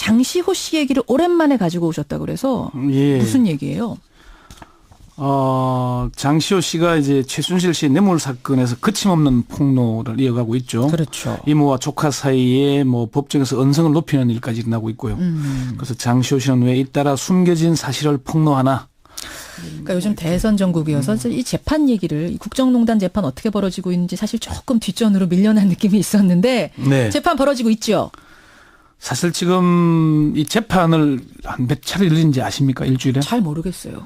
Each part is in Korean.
장시호 씨 얘기를 오랜만에 가지고 오셨다고 그래서 예. 무슨 얘기예요? 장시호 씨가 이제 최순실 씨 뇌물 사건에서 거침없는 폭로를 이어가고 있죠. 그렇죠. 이모와 조카 사이에 뭐 법정에서 언성을 높이는 일까지 일어나고 있고요. 그래서 장시호 씨는 왜 잇따라 숨겨진 사실을 폭로하나? 그러니까 요즘 대선 전국이어서 이 재판 얘기를 이 국정농단 재판 어떻게 벌어지고 있는지 사실 조금 뒷전으로 밀려난 느낌이 있었는데 네. 재판 벌어지고 있죠. 사실 지금 이 재판을 한 몇 차례 열린지 아십니까? 일주일에? 잘 모르겠어요.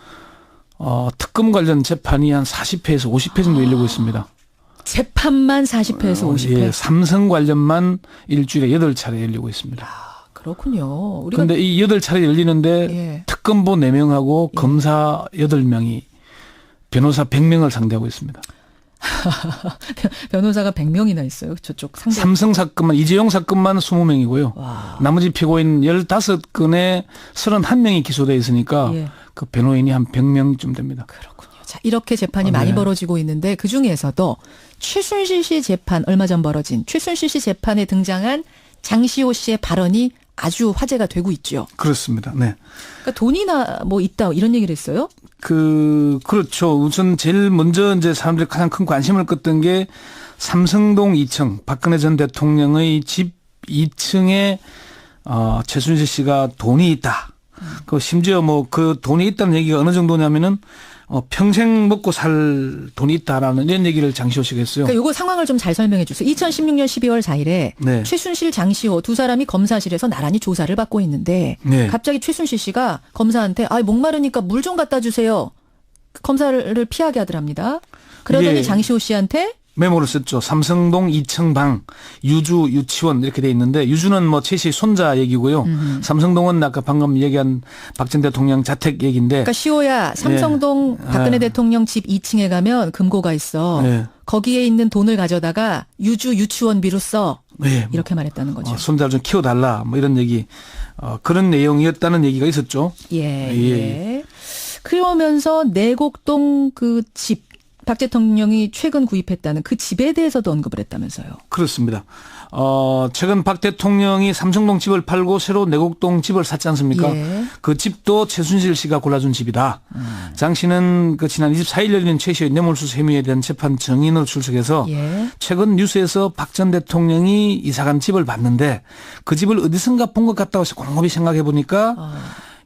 특검 관련 재판이 한 40회에서 50회 정도 열리고 있습니다. 재판만 40회에서 50회. 예, 삼성 관련만 일주일에 8차례 열리고 있습니다. 그렇군요. 그런데 이 8차례 열리는데 예. 특검보 4명하고 검사 8명이 변호사 100명을 상대하고 있습니다. 변호사가 100명이나 있어요. 저쪽 상대. 삼성 사건만, 이재용 사건만 20명이고요. 와. 나머지 피고인 15건에 31명이 기소되어 있으니까 예. 그 변호인이 한 100명쯤 됩니다. 그렇군요. 자, 이렇게 재판이 많이 네. 벌어지고 있는데 그중에서도 최순실 씨 재판 얼마 전 벌어진 최순실 씨 재판에 등장한 장시호 씨의 발언이 아주 화제가 되고 있죠. 그렇습니다. 네. 그러니까 돈이나 뭐 있다 이런 얘기를 했어요? 그렇죠. 우선 제일 먼저 이제 사람들이 가장 큰 관심을 껐던 게 삼성동 2층 박근혜 전 대통령의 집 2층에 최순실 씨가 돈이 있다. 그 심지어 뭐 그 돈이 있다는 얘기가 어느 정도냐면은 평생 먹고 살 돈이 있다라는 이런 얘기를 장시호 씨가 했어요. 그러니까 이거 상황을 좀 잘 설명해 주세요. 2016년 12월 4일에 네. 최순실, 장시호 두 사람이 검사실에서 나란히 조사를 받고 있는데 네. 갑자기 최순실 씨가 검사한테 목마르니까 물 좀 갖다 주세요. 검사를 피하게 하더랍니다. 그러더니 예. 장시호 씨한테 메모를 썼죠. 삼성동 2층 방, 유주, 유치원 이렇게 돼 있는데 유주는 뭐 최 씨 손자 얘기고요. 삼성동은 아까 방금 얘기한 박 전 대통령 자택 얘기인데. 그러니까 시호야 삼성동 박근혜 대통령 집 2층에 가면 금고가 있어. 네. 거기에 있는 돈을 가져다가 유주 유치원비로 써. 네. 이렇게 말했다는 거죠. 손자를 좀 키워달라 뭐 이런 얘기. 그런 내용이었다는 얘기가 있었죠. 예. 그러면서 내곡동 그 집. 박 대통령이 최근 구입했다는 그 집에 대해서도 언급을 했다면서요. 그렇습니다. 최근 박 대통령이 삼성동 집을 팔고 새로 내곡동 집을 샀지 않습니까? 예. 그 집도 최순실 씨가 골라준 집이다. 장 씨는 그 지난 24일 열린 최 씨의 뇌물수수 혐의에 대한 재판 증인으로 출석해서 예. 최근 뉴스에서 박 전 대통령이 이사간 집을 봤는데 그 집을 어디선가 본 것 같다고 해서 곰곰이 생각해 보니까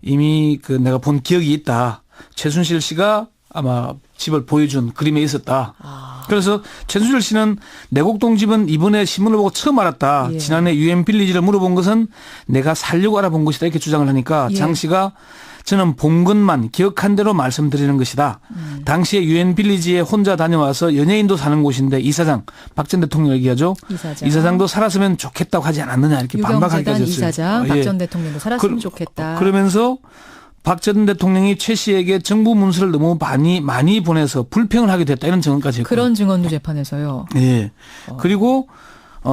이미 그 내가 본 기억이 있다. 최순실 씨가 아마 집을 보여준 그림에 있었다. 그래서 최순실 씨는 내곡동 집은 이번에 신문을 보고 처음 알았다. 예. 지난해 유엔 빌리지를 물어본 것은 내가 살려고 알아본 것이다. 이렇게 주장을 하니까 예. 장 씨가 저는 본 것만 기억한 대로 말씀드리는 것이다. 당시에 유엔 빌리지에 혼자 다녀와서 연예인도 사는 곳인데 이사장, 박 전 대통령 얘기하죠. 이사장도 살았으면 좋겠다고 하지 않았느냐 이렇게 반박하기까지 했어요. 이사장, 박 전 대통령도 살았으면 좋겠다. 그러면서 박 전 대통령이 최 씨에게 정부 문서를 너무 많이 보내서 불평을 하게 됐다 이런 증언까지 했고요. 그런 증언도 재판에서요. 예. 그리고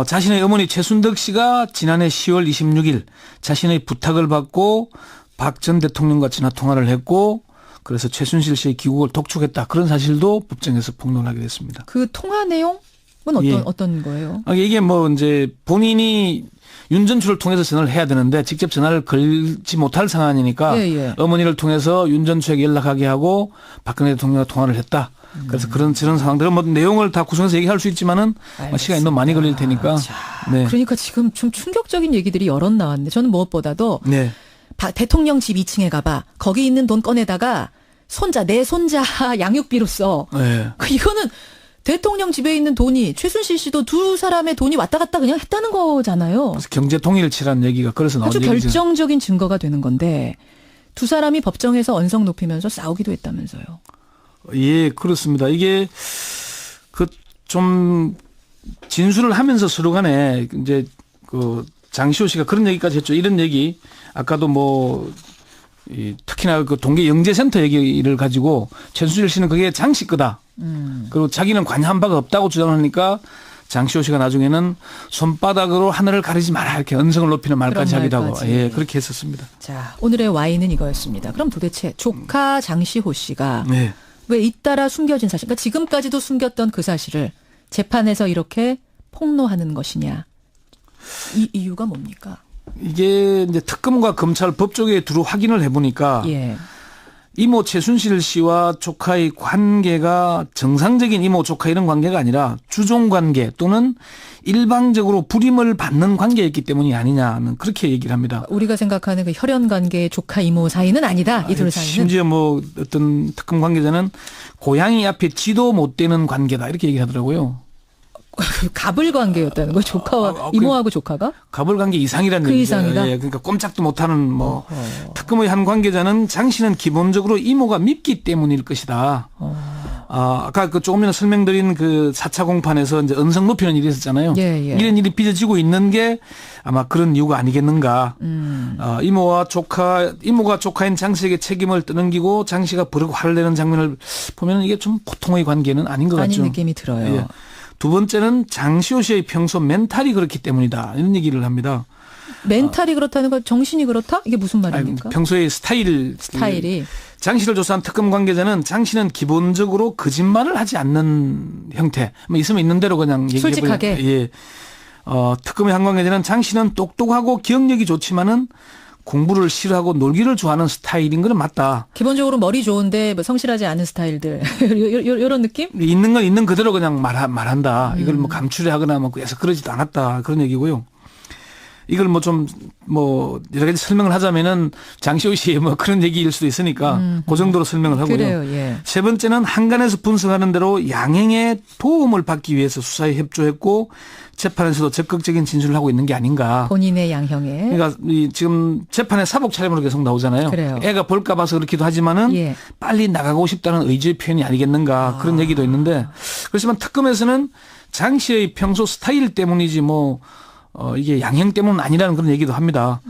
자신의 어머니 최순덕 씨가 지난해 10월 26일 자신의 부탁을 받고 박 전 대통령과 전화 통화를 했고 그래서 최순실 씨의 귀국을 독촉했다. 그런 사실도 법정에서 폭로를 하게 됐습니다. 그 통화 내용은 어떤 거예요? 이게 뭐 이제 본인이 윤전추를 통해서 전화를 해야 되는데 직접 전화를 걸지 못할 상황이니까 어머니를 통해서 윤전추에게 연락하게 하고 박근혜 대통령과 통화를 했다. 그래서 그런 상황들은 뭐 내용을 다 구성해서 얘기할 수 있지만은 시간이 너무 많이 걸릴 테니까. 네. 그러니까 지금 좀 충격적인 얘기들이 여럿 나왔는데 저는 무엇보다도 네. 대통령 집 2층에 가봐. 거기 있는 돈 꺼내다가 내 손자 양육비로 써. 네. 이거는 대통령 집에 있는 돈이 최순실 씨도 두 사람의 돈이 왔다 갔다 그냥 했다는 거잖아요. 그래서 경제 통일치라는 얘기가 그래서 나온 아주 얘기죠. 결정적인 증거가 되는 건데 두 사람이 법정에서 언성 높이면서 싸우기도 했다면서요. 예, 그렇습니다. 이게 좀 진술을 하면서 서로 간에 이제 장시호 씨가 그런 얘기까지 했죠. 이런 얘기 아까도 특히나 그 동계 영재센터 얘기를 가지고 최순실 씨는 그게 장씨 거다. 그리고 자기는 관여한 바가 없다고 주장하니까 장시호 씨가 나중에는 손바닥으로 하늘을 가리지 마라 이렇게 언성을 높이는 말까지 하기도 하고 그렇게 했었습니다. 자, 오늘의 와인은 이거였습니다. 그럼 도대체 조카 장시호 씨가 왜 잇따라 숨겨진 사실, 그러니까 지금까지도 숨겼던 그 사실을 재판에서 이렇게 폭로하는 것이냐. 이 이유가 뭡니까? 이게 이제 특검과 검찰 법조계에 두루 확인을 해보니까 예. 이모 최순실 씨와 조카의 관계가 정상적인 이모 조카 이런 관계가 아니라 주종 관계 또는 일방적으로 불임을 받는 관계였기 때문이 아니냐는 그렇게 얘기를 합니다. 우리가 생각하는 그 혈연 관계의 조카 이모 사이는 아니다. 이들 사이는. 심지어 뭐 어떤 특검 관계자는 고양이 앞에 쥐도 못 대는 관계다 이렇게 얘기하더라고요. 갑을 관계였다는 거 조카와 이모하고 조카가? 갑을 관계 이상이라는 그 얘기죠. 이상이다? 예, 그러니까 꼼짝도 못하는 뭐 특검의 한 관계자는 장 씨는 기본적으로 이모가 밉기 때문일 것이다. 아까 그 조금 전에 설명드린 그 4차 공판에서 이제 언성 높이는 일이 있었잖아요. 예, 예. 이런 일이 빚어지고 있는 게 아마 그런 이유가 아니겠는가. 이모가 조카인 장 씨에게 책임을 떠넘기고 장 씨가 버르고 화를 내는 장면을 보면 이게 좀 보통의 관계는 아닌 것 같죠. 아닌 느낌이 들어요. 예. 두 번째는 장시호 씨의 평소 멘탈이 그렇기 때문이다. 이런 얘기를 합니다. 멘탈이 그렇다는 건 정신이 그렇다? 이게 무슨 말입니까? 평소의 스타일이. 장 씨를 조사한 특검 관계자는 장 씨는 기본적으로 거짓말을 하지 않는 형태. 뭐 있으면 있는 대로 그냥 얘기해 솔직하게. 예. 특검의 한 관계자는 장 씨는 똑똑하고 기억력이 좋지만은 공부를 싫어하고 놀기를 좋아하는 스타일인 건 맞다. 기본적으로 머리 좋은데 뭐 성실하지 않은 스타일들. 이런 느낌? 있는 건 있는 그대로 그냥 말한다. 이걸 뭐 감추려 하거나 뭐 그래서 그러지도 않았다. 그런 얘기고요. 이걸 뭐 좀 뭐 여러 가지 설명을 하자면은 장시호 씨의 뭐 그런 얘기일 수도 있으니까 그 정도로 설명을 하고요. 그래요. 예. 세 번째는 한간에서 분석하는 대로 양행의 도움을 받기 위해서 수사에 협조했고 재판에서도 적극적인 진술을 하고 있는 게 아닌가. 본인의 양형에. 그러니까 지금 재판에 사복 차림으로 계속 나오잖아요. 그래요. 애가 볼까 봐서 그렇기도 하지만은 예. 빨리 나가고 싶다는 의지의 표현이 아니겠는가 그런 얘기도 있는데 그렇지만 특검에서는 장 씨의 평소 스타일 때문이지 뭐 이게 양형 때문은 아니라는 그런 얘기도 합니다.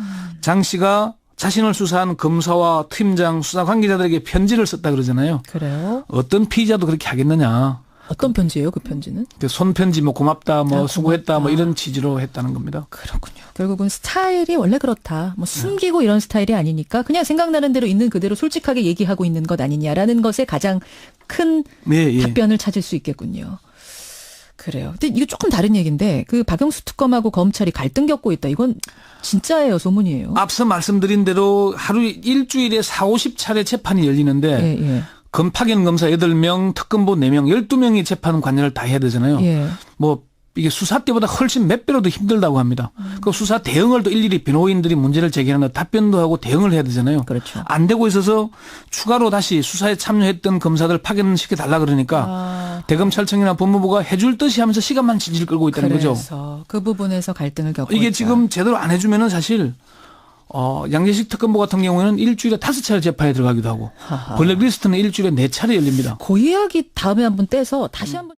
장 씨가 자신을 수사한 검사와 팀장, 수사 관계자들에게 편지를 썼다 그러잖아요. 그래요? 어떤 피의자도 그렇게 하겠느냐. 어떤 편지예요, 그 편지는? 손편지 뭐 고맙다, 뭐 고맙다. 수고했다, 뭐 이런 취지로 했다는 겁니다. 그렇군요. 결국은 스타일이 원래 그렇다. 뭐 숨기고 이런 스타일이 아니니까 그냥 생각나는 대로 있는 그대로 솔직하게 얘기하고 있는 것 아니냐라는 것에 가장 큰 예. 답변을 찾을 수 있겠군요. 그래요. 근데 이거 조금 다른 얘기인데 그 박영수 특검하고 검찰이 갈등 겪고 있다. 이건 진짜예요, 소문이에요? 앞서 말씀드린 대로 하루 일주일에 40-50차례 재판이 열리는데 예. 파견 검사 8명, 특검보 4명, 12명이 재판 관여를 다 해야 되잖아요. 예. 뭐 이게 수사 때보다 훨씬 몇 배로 더 힘들다고 합니다. 그 수사 대응을 또 일일이 변호인들이 문제를 제기하는 답변도 하고 대응을 해야 되잖아요. 그렇죠. 안 되고 있어서 추가로 다시 수사에 참여했던 검사들 파견시켜 달라 그러니까 대검찰청이나 법무부가 해줄 듯이 하면서 시간만 질질 끌고 있다는 거죠. 그래서 그 부분에서 갈등을 겪고 이게 있다. 지금 제대로 안 해주면은 사실 양재식 특검보 같은 경우에는 일주일에 5차례 재판에 들어가기도 하고 블랙리스트는 일주일에 4차례 열립니다. 그 이야기 다음에 한번 떼서 다시 한번